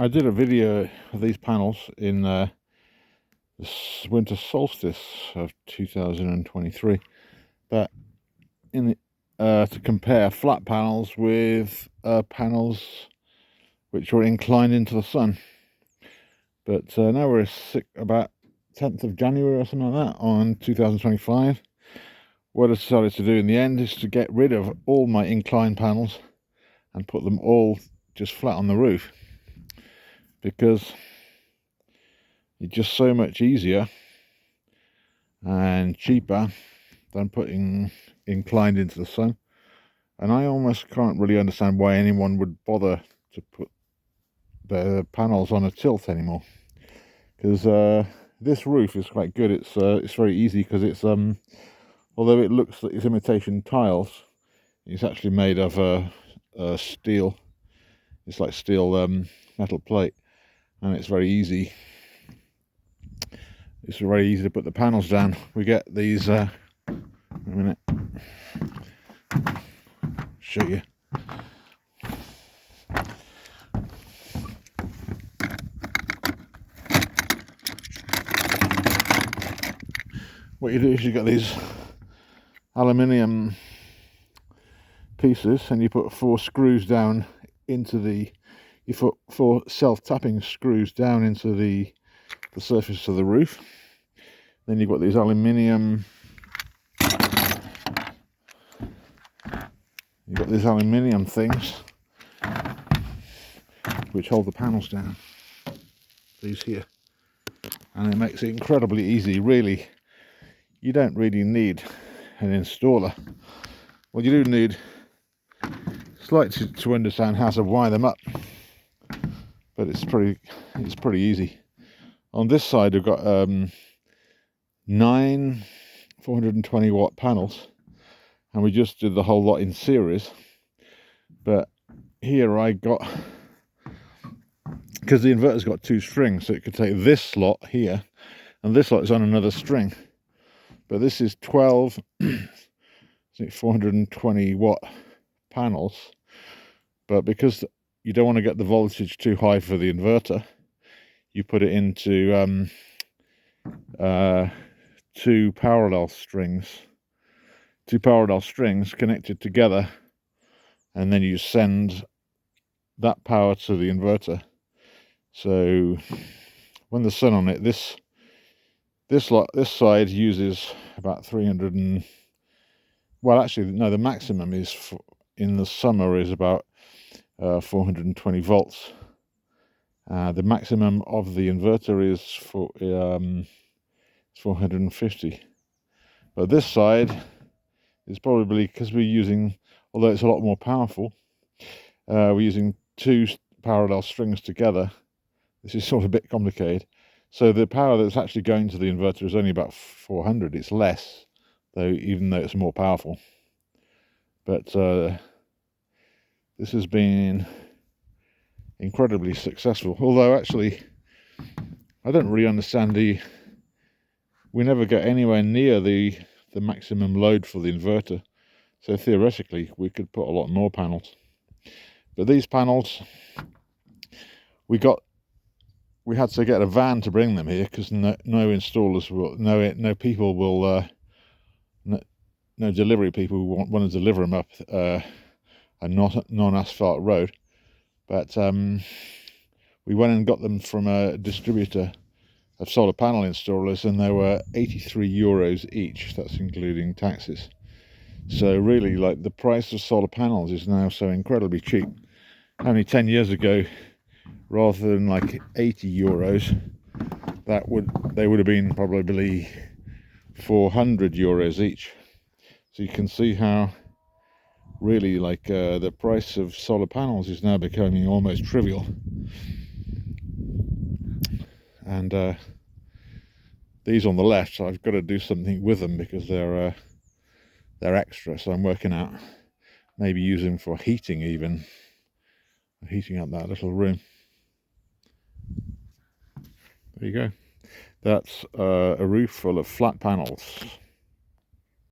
I did a video of these panels in the winter solstice of 2023, but in to compare flat panels with panels which were inclined into the sun. But now we're about 10th of January or something like that on 2025. What I decided to do in the end is to get rid of all my inclined panels and put them all just flat on the roof, because it's just so much easier and cheaper than putting inclined into the sun. And I almost can't really understand why anyone would bother to put their panels on a tilt anymore, because this roof is quite good. It's very easy, because it's although it looks like it's imitation tiles, it's actually made of steel. It's like steel metal plate, and it's very easy. It's very easy to put the panels down. We get these. A minute, show you. What you do is you get these aluminium pieces, and you put 4 screws down into the. You put 4 self-tapping screws down into the surface of the roof. Then you've got these aluminium. You've got these aluminium things which hold the panels down. These here, and it makes it incredibly easy. Really, you don't really need an installer. What you do need is like to understand how to wire them up, but it's pretty easy. On this side, we've got 9 420 watt panels, and we just did the whole lot in series. But here I got, because the inverter's got 2 strings, so it could take this slot here, and this slot is on another string. But this is 12 420 watt panels, but because you don't want to get the voltage too high for the inverter, you put it into 2 parallel strings connected together, and then you send that power to the inverter. So when the sun on it, this side uses about 300 and, well, actually no, the maximum is in the summer is about 420 volts. The maximum of the inverter is 450. But this side is probably, because we're using, although it's a lot more powerful, we're using 2 parallel strings together. This is sort of a bit complicated. So the power that's actually going to the inverter is only about 400. It's less, though, even though it's more powerful. But this has been incredibly successful. Although actually, I don't really understand we never get anywhere near the maximum load for the inverter. So theoretically, we could put a lot more panels. But these panels, we had to get a van to bring them here, because no installers will, no people will, no delivery people want to deliver them up a non-asphalt road. But we went and got them from a distributor of solar panel installers, and they were 83 euros each. That's including taxes. So really, like, the price of solar panels is now so incredibly cheap. Only 10 years ago, rather than like 80 euros, they would have been probably 400 euros each. So you can see how really, like, the price of solar panels is now becoming almost trivial. And these on the left, I've got to do something with them, because they're extra. So I'm working out maybe use them for heating, even heating up that little room. There you go. That's a roof full of flat panels.